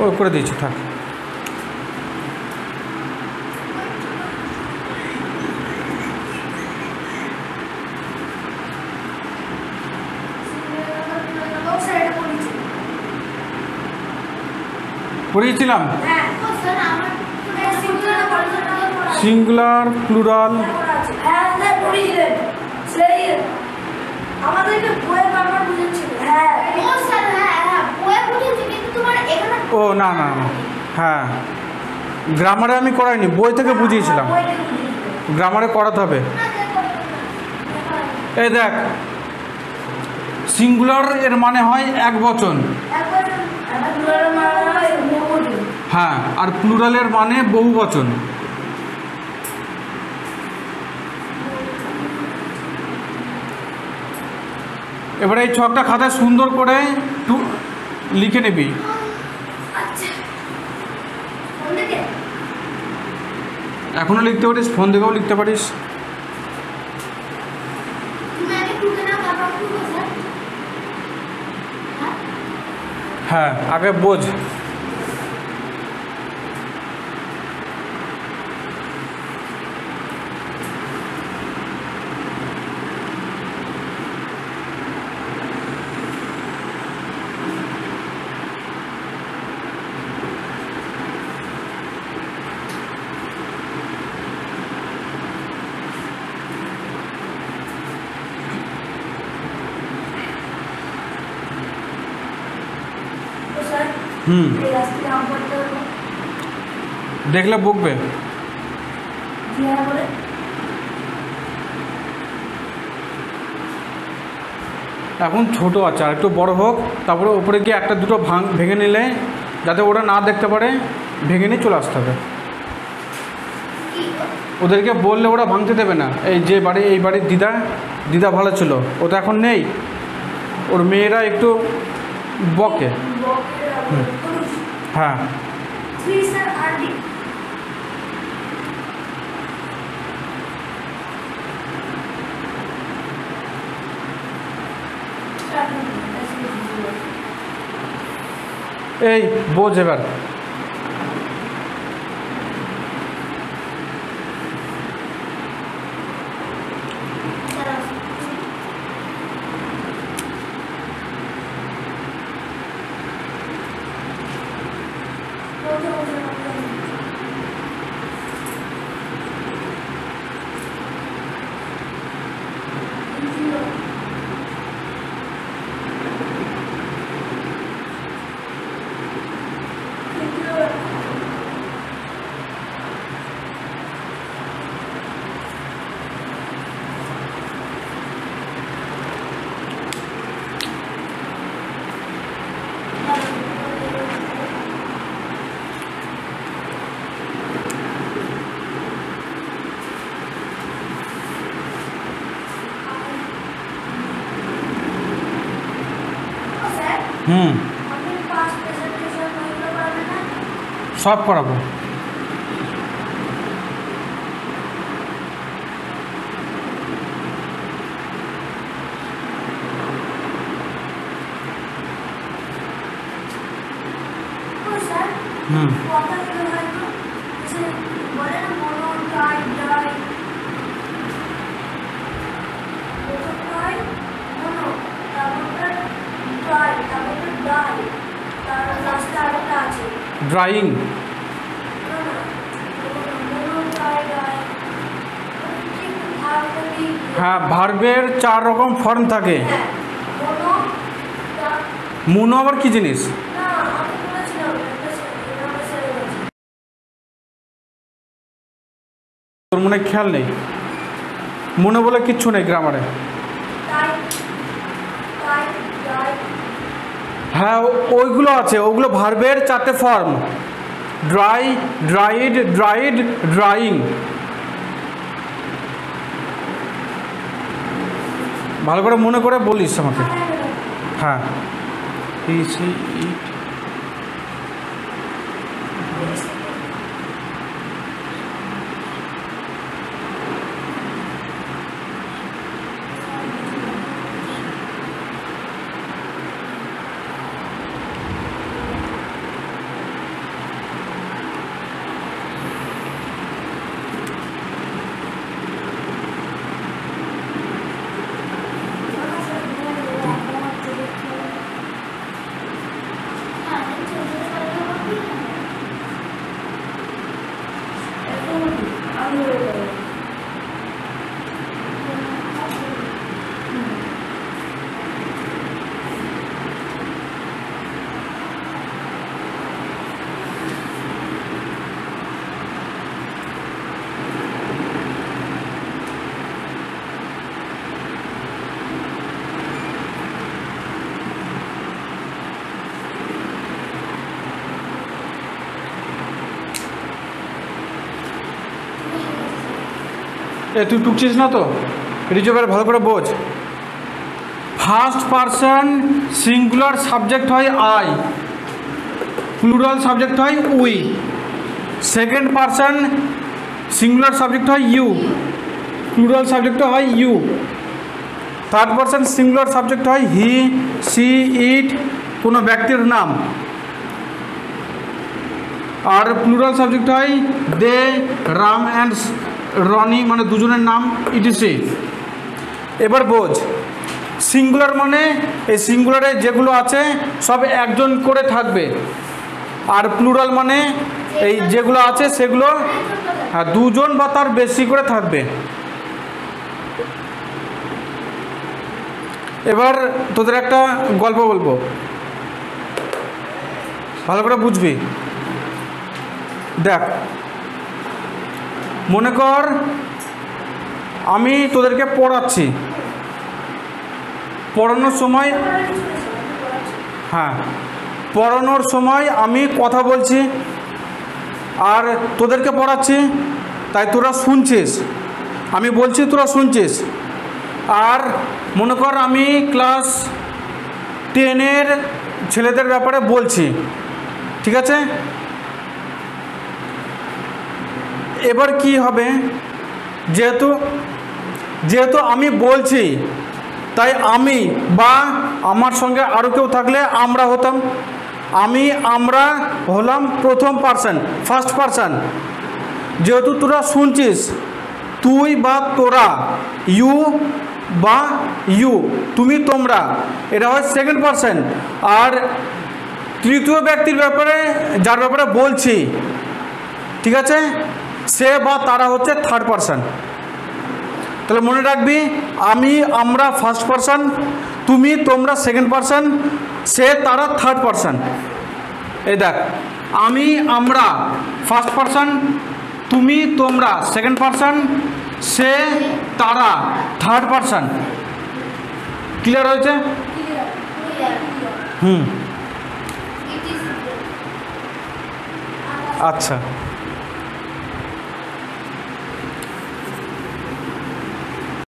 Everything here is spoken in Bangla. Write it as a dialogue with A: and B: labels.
A: ও করে দিয়েছি, থাক। পড়িয়েছিলাম সিঙ্গুলার প্লুরাল। ও না না না, হ্যাঁ গ্রামারে আমি করাইনি, বই থেকে বুঝিয়েছিলাম। গ্রামারে করাতে হবে। এই দেখ, সিঙ্গুলার এর মানে হয় এক বচন, হ্যাঁ, আর প্লুরালের মানে বহু বচন। এবারে এই ছকটা খাতায় সুন্দর করে লিখে নিবি। এখনো লিখতে পারিস, ফোন থেকেও লিখতে পারিস। হ্যাঁ, আগে বোঝ। দেখলে বকবে। এখন ছোট আছে, আর একটু বড় হোক, তারপরে উপরে গিয়ে একটা দুটো ভেঙে নিলে, যাতে ওরা না দেখতে পারে, ভেঙে নিয়ে চলে আসতে হবে। ওদেরকে বললে ওরা ভাঙতে দেবে না। এই যে বাড়ি, এই বাড়ির দিদা ভালো ছিল, ও তো এখন নেই, ওর মেয়েরা একটু বকে। হ্যাঁ, এই বোঝ এবার। সব করাবো। ড্রাইং, হ্যাঁ, ভার্বের 4 রকম ফর্ম থাকে। মুনো আবার কি জিনিস? তোর মনে খেয়াল নেই? মুনো বলে কিচ্ছু নেই গ্রামারে। হ্যাঁ, ওইগুলো আছে, ওগুলো ভার্বের 4টে form: dry, dried, dried, drying. ভালো করে মনে করে বলিস আমাকে। হ্যাঁ, তুই টুকছিস না তো, রিজু এবার ভালো করে বোঝ। ফার্স্ট পারসন সিঙ্গুলার সাবজেক্ট হয় আই, প্লুরাল সাবজেক্ট হয় we. Second person singular subject হয় ইউ, প্লুরাল সাবজেক্ট হয় you. Third person singular subject হয় হি, সি, ইট, কোনো ব্যক্তির নাম। আর প্লুরাল সাবজেক্ট হয় দে, রাম অ্যান্ড রনি, মানে দুজনের নাম, ইটিসি। এবার বোঝ, সিঙ্গুলার মানে এই সিঙ্গুলারে যেগুলো আছে সব একজন করে থাকবে, আর প্লুরাল মানে এই যেগুলো আছে সেগুলো দুজন বা তার বেশি করে থাকবে। এবার তোদের একটা গল্প বলবো, ভালো করে বুঝবি। দেখ, মনে কর আমি তোদেরকে পড়াচ্ছি, পড়ানোর সময় পড়ানোর সময় আমি কথা বলছি আর তোদেরকে পড়াচ্ছি, তাই তোরা শুনছিস, আমি বলছি তোরা শুনছিস। আর মনে কর আমি ক্লাস 10-এর ছেলেদের ব্যাপারে বলছি, ঠিক আছে? এবার কি হবে, যেহেতু আমি বলছি তাই আমি বা আমার সঙ্গে আরও কেউ থাকলে আমরা হতাম। আমরা হলাম প্রথম পার্সন, ফার্স্ট পার্সন। যেহেতু তোরা শুনছিস, তুই বা তোরা, ইউ বা ইউ, তুমি তোমরা, এটা হয় সেকেন্ড পার্সন। আর তৃতীয় ব্যক্তির ব্যাপারে, যার ব্যাপারে বলছি, ঠিক আছে, সে বা তারা হচ্ছে থার্ড পার্সন। তাহলে মনে রাখবি, আমরা ফার্স্ট পার্সন, তুমি তোমরা সেকেন্ড পার্সন, সে তারা থার্ড পার্সন। এই দেখ, আমরা ফার্স্ট পার্সন, তুমি তোমরা সেকেন্ড পার্সন, সে তারা থার্ড পার্সন। ক্লিয়ার হয়েছে? আচ্ছা।